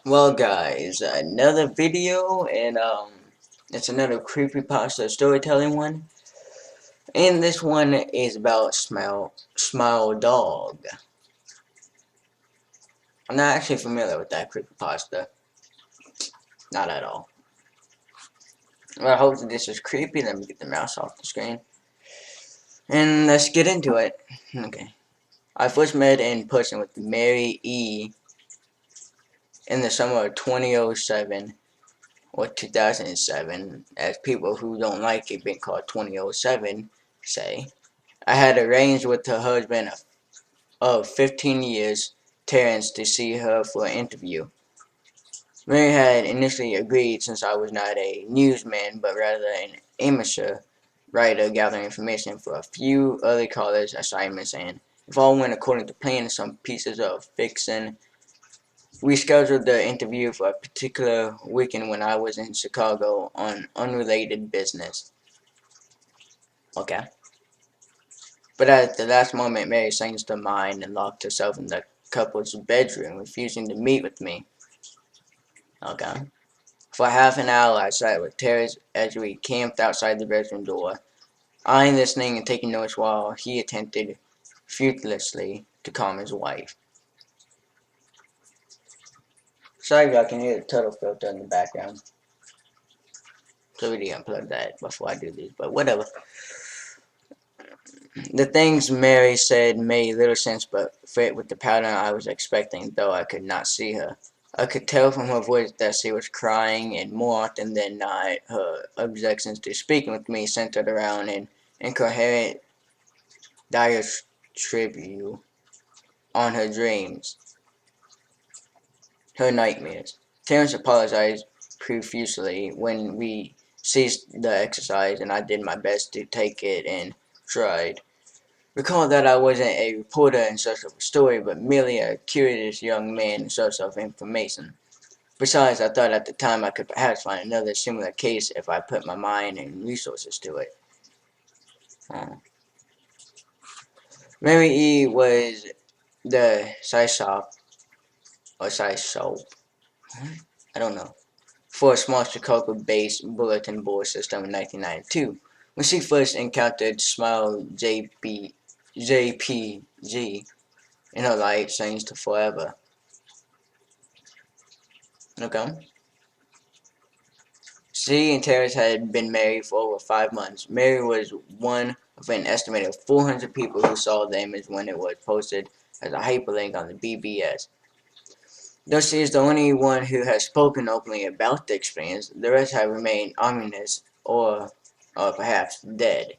Well guys, another video and it's another creepypasta storytelling one. And this one is about Smile Dog. I'm not actually familiar with that creepypasta. Not at all. Well, I hope that this is creepy. Let me get the mouse off the screen. And let's get into it. Okay. I first met in person with Mary E. in the summer of 2007 or 2007, as people who don't like it being called 2007 say. I had arranged with her husband of 15 years, Terrence, to see her for an interview. Mary had initially agreed since I was not a newsman but rather an amateur writer gathering information for a few early college assignments, and if all went according to plan, some pieces of fiction. We scheduled the interview for a particular weekend when I was in Chicago on unrelated business. Okay. But at the last moment, Mary changed her mind and locked herself in the couple's bedroom, refusing to meet with me. Okay. For half an hour, I sat with Terrence as we camped outside the bedroom door, I listening and taking notes while he attempted fruitlessly to calm his wife. Sorry if y'all can hear the turtle filter in the background. So really unplug that before I do this, but whatever. The things Mary said made little sense but fit with the pattern I was expecting, though I could not see her. I could tell from her voice that she was crying, and more often than not, her objections to speaking with me centered around an incoherent diatribe on her dreams, her nightmares. Terrence apologized profusely when we ceased the exercise, and I did my best to take it in stride. Recall that I wasn't a reporter in search of a story, but merely a curious young man in search of information. Besides, I thought at the time I could perhaps find another similar case if I put my mind and resources to it. Mary E. was the size shop, or size soap, I don't know, for a small Chicago-based bulletin board system in 1992. When she first encountered Smile.jpg in her life changed forever. Okay. She and Terrence had been married for over 5 months. Mary was one of an estimated 400 people who saw the image when it was posted as a hyperlink on the BBS. Though she is the only one who has spoken openly about the experience, the rest have remained ominous or perhaps dead.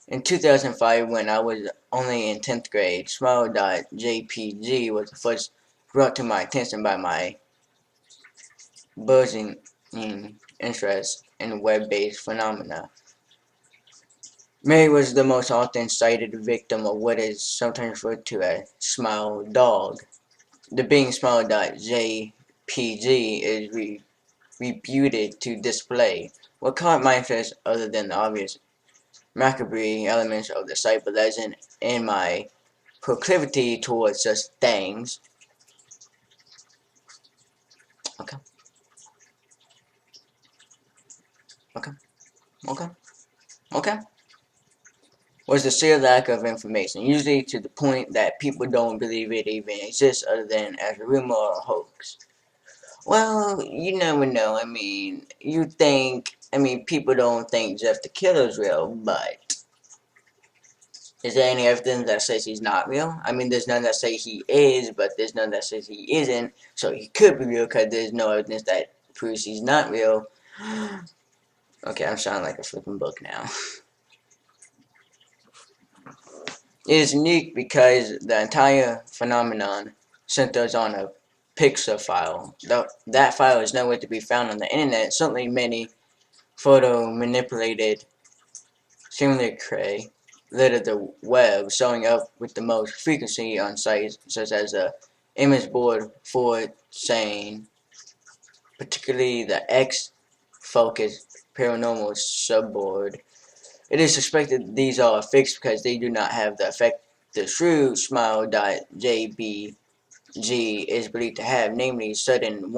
In 2005, when I was only in 10th grade, Smile.jpg was the first brought to my attention by my buzzing interest in web-based phenomena. Mary was the most often cited victim of what is sometimes referred to as Smile Dog. The being Smile.jpg is reputed to display what caught my interest other than the obvious macabre elements of the cyber legend and my proclivity towards such things. Okay. Okay. Okay. Okay. Was the sheer lack of information, usually to the point that people don't believe it even exists other than as a rumor or a hoax. Well, you never know. People don't think Jeff the Killer's real, but is there any evidence that says he's not real? There's none that say he is, but there's none that says he isn't, so he could be real because there's no evidence that proves he's not real. Okay, I'm sounding like a flipping book now. It is unique because the entire phenomenon centers on a picture file. That file is nowhere to be found on the internet. Certainly many photo-manipulated simulacra litter the web, showing up with the most frequency on sites such as the image board for saying, particularly the X-focused paranormal subboard. It is suspected these are fixed because they do not have the effect the true Smile.jpg is believed to have, namely sudden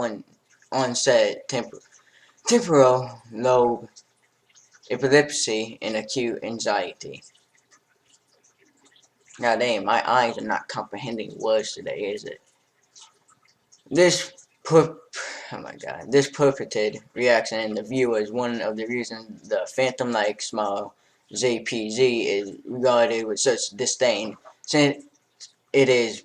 onset temporal lobe epilepsy and acute anxiety. God damn, my eyes are not comprehending words today, is it? This oh my god, this purported reaction in the viewer is one of the reasons the phantom-like Smile.jpg is regarded with such disdain, since it is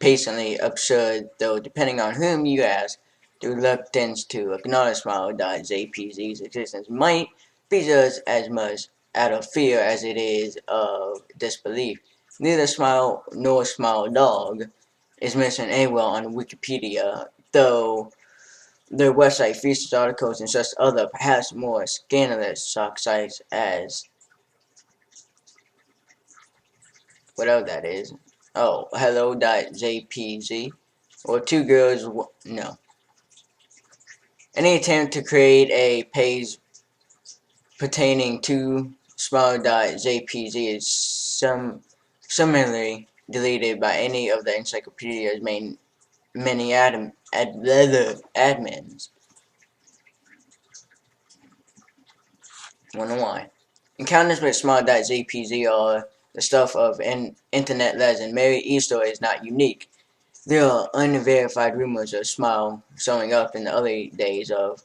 patiently absurd, though depending on whom you ask, the reluctance to acknowledge Smile.jpg's existence might be judged as much out of fear as it is of disbelief. Neither Smile nor Smile Dog is mentioned anywhere on Wikipedia, though their website features articles and such other, perhaps more scandalous shock sites as whatever that is. Oh, hello.jpg or two girls. No. Any attempt to create a page pertaining to Smile.jpg is summarily deleted by any of the encyclopedia's many admins. Wonder why. Encounters with Smile.jpg are the stuff of an internet legend. Mary Easter is not unique. There are unverified rumors of Smile showing up in the early days of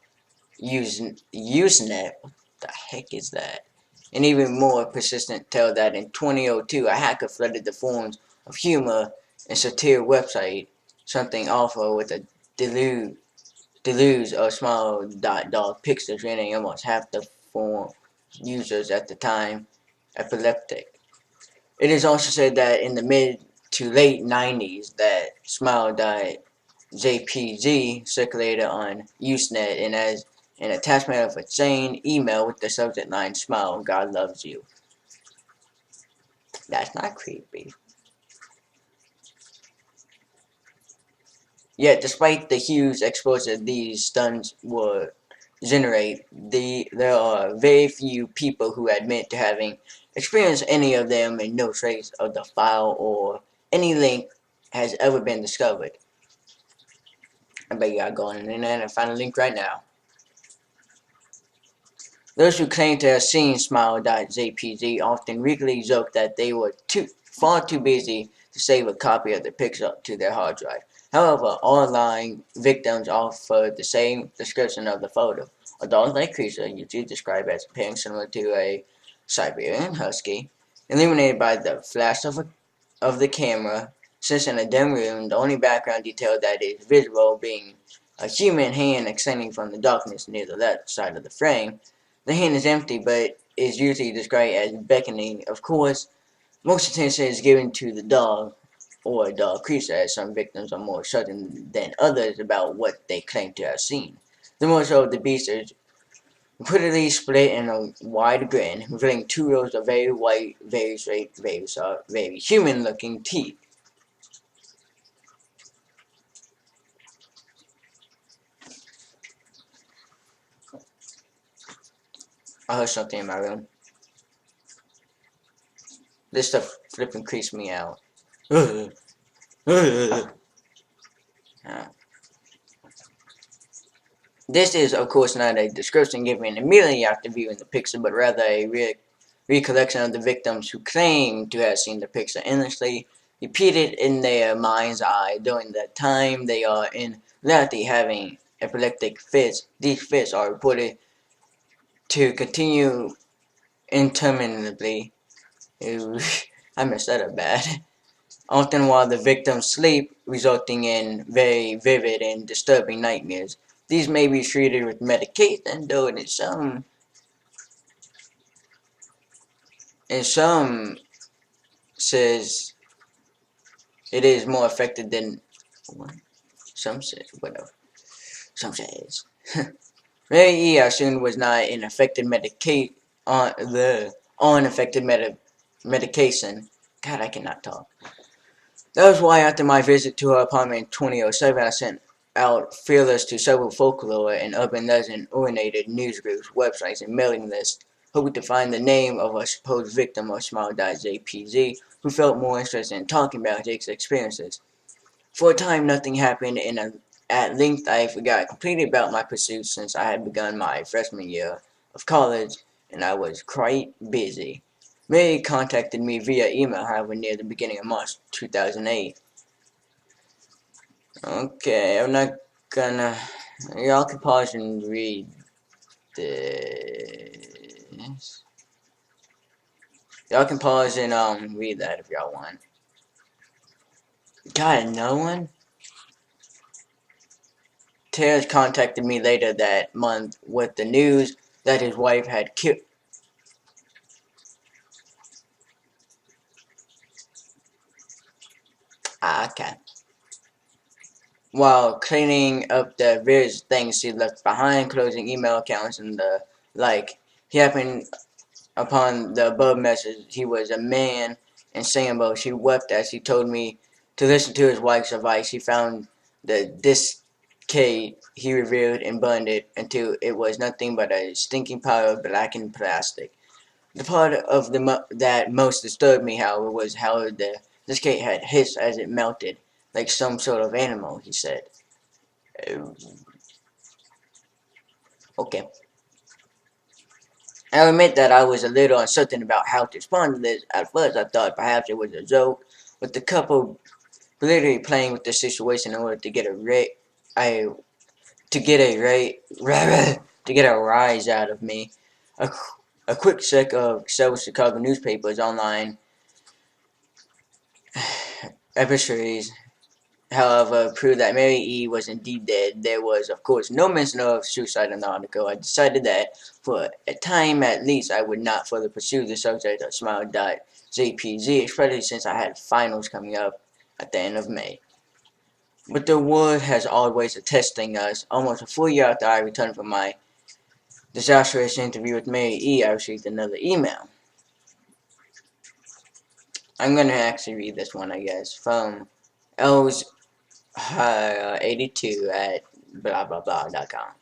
Usenet. What the heck is that? And even more persistent tale that in 2002 a hacker flooded the forums of humor and satire website Something Awful with a deluge of Smile.dog pictures, rendering almost half the forum users at the time epileptic. It is also said that in the mid to late 90s that Smile.jpg circulated on Usenet and as an attachment of a chain email with the subject line "Smile, God loves you." That's not creepy. Yet, despite the huge exposure these stunts would generate, there are very few people who admit to having experienced any of them, and no trace of the file or any link has ever been discovered. I bet you gotta go on the internet and find a link right now. Those who claim to have seen Smile.jpg often weakly joke that they were far too busy to save a copy of the picture to their hard drive. However, online victims offer the same description of the photo. A dog-like creature, usually described as appearing similar to a Siberian husky, illuminated by the flash of the camera. Since in a dim room, the only background detail that is visible being a human hand extending from the darkness near the left side of the frame. The hand is empty, but is usually described as beckoning. Of course, most attention is given to the dog or dog creature, as some victims are more certain than others about what they claim to have seen. The more so, the beast is repeatedly split in a wide grin, revealing two rows of very white, very straight, very soft, very human-looking teeth. I heard something in my room. This stuff flipping creeps me out. This is, of course, not a description given immediately after viewing the picture, but rather a recollection of the victims who claim to have seen the picture endlessly repeated in their mind's eye during the time they are in reality having epileptic fits. These fits are reported to continue interminably. I messed that up bad. Often while the victims sleep, resulting in very vivid and disturbing nightmares. These may be treated with medication, though in some says it is more effective than some says. Whatever. Some says. Mary E. I assumed was not an effective medication. Medication. God, I cannot talk. That was why after my visit to her apartment in 2007, I sent out feelers to several folklore and urban legend-oriented news groups, websites, and mailing lists, hoping to find the name of a supposed victim of Smile.jpg who felt more interested in talking about his experiences. For a time, nothing happened, and at length I forgot completely about my pursuits since I had begun my freshman year of college, and I was quite busy. Mary contacted me via email, however, near the beginning of March 2008. Okay, I'm not gonna... Y'all can pause and read this. Y'all can pause and read that if y'all want. God, no one? Terrence contacted me later that month with the news that his wife had killed... okay. While cleaning up the various things she left behind, closing email accounts and the like, he happened upon the above message. He was a man in Sambo. She wept as he told me to listen to his wife's advice. He found the discade he revealed and burned it until it was nothing but a stinking pile of blackened plastic. The part of that most disturbed me, however, was how the discade had hissed as it melted, like some sort of animal, he said. Okay. I'll admit that I was a little uncertain about how to respond to this. At first, I thought perhaps it was a joke, with the couple literally playing with the situation in order to get a to get a rise out of me. A quick check of several Chicago newspapers online obituaries, however, proved that Mary E. was indeed dead. There was, of course, no mention of suicide in the article. I decided that, for a time at least, I would not further pursue the subject of Smile.jpg, especially since I had finals coming up at the end of May. But the world has always a testing us. Almost a full year after I returned from my disastrous interview with Mary E., I received another email. I'm going to actually read this one, I guess, from L's 82 at blah blah blah.com.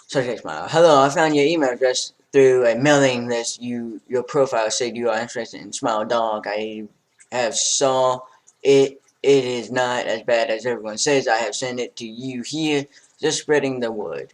Subject Smile. Hello, I found your email address through a mailing list. Your profile said you are interested in Smile Dog. I have saw it. It is not as bad as everyone says. I have sent it to you here, just spreading the word.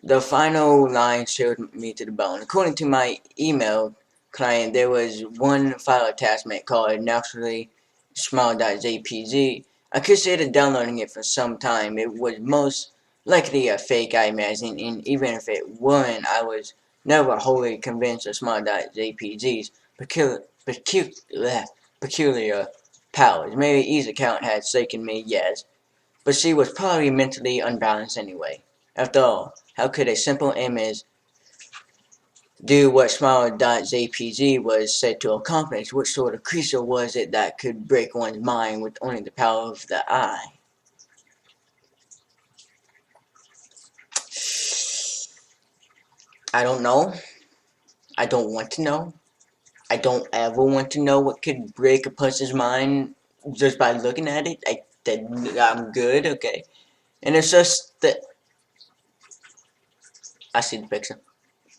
The final line chilled me to the bone. According to my email client, there was one file attachment called naturally smile.jpg. I considered downloading it for some time. It was most likely a fake, I imagine, and even if it weren't, I was never wholly convinced of smile.jpg's peculiar powers. Mary E's account had shaken me, yes, but she was probably mentally unbalanced anyway. After all, how could a simple image do what Smile.jpg was said to accomplish? What sort of creature was it that could break one's mind with only the power of the eye? I don't know. I don't want to know. I don't ever want to know what could break a person's mind just by looking at it. I'm good, okay. And it's just that I see the picture.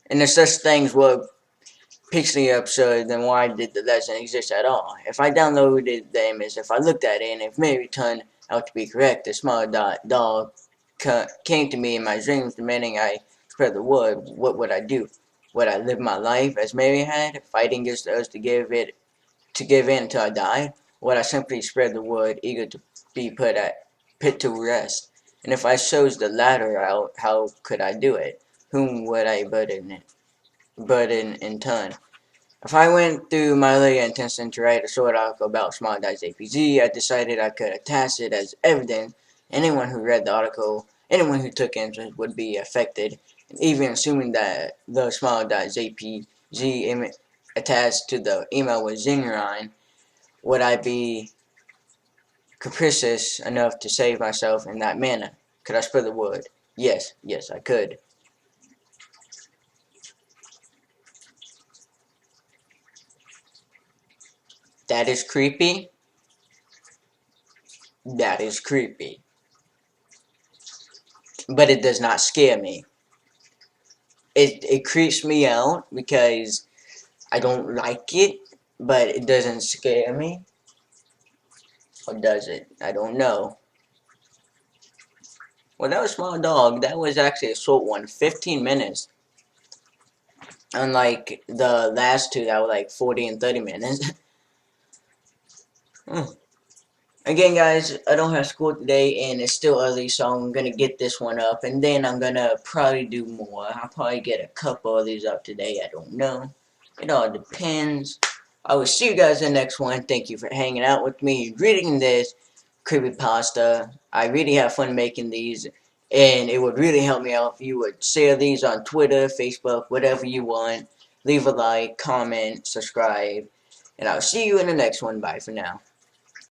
And if such things were pixely absurd, then why did the legend exist at all? If I downloaded the image, if I looked at it, and if Mary turned out to be correct, the small dog came to me in my dreams demanding I spread the word, what would I do? Would I live my life as Mary had, fighting against the urge to give in until I died? Or would I simply spread the word, eager to be put to rest? And if I chose the latter out, how could I do it? Whom would I burden in turn? If I went through my earlier intention to write a short article about Smile.jpg, I decided I could attach it as evidence. Anyone who read the article, anyone who took interest would be affected. And even assuming that the Smile.jpg image attached to the email was genuine, would I be capricious enough to save myself in that manner? Could I spread the word? Yes, I could. That is creepy. That is creepy. But it does not scare me. It creeps me out because I don't like it, but it doesn't scare me. Or does it? I don't know. Well, that was Small Dog. That was actually a short one. 15 minutes. Unlike the last two that were like 40 and 30 minutes. Again, guys, I don't have school today, and it's still early, so I'm gonna get this one up, and then I'm gonna probably do more. I'll probably get a couple of these up today. I don't know. It all depends. I will see you guys in the next one. Thank you for hanging out with me, reading this creepypasta. I really have fun making these, and it would really help me out if you would share these on Twitter, Facebook, whatever you want. Leave a like, comment, subscribe, and I'll see you in the next one. Bye for now.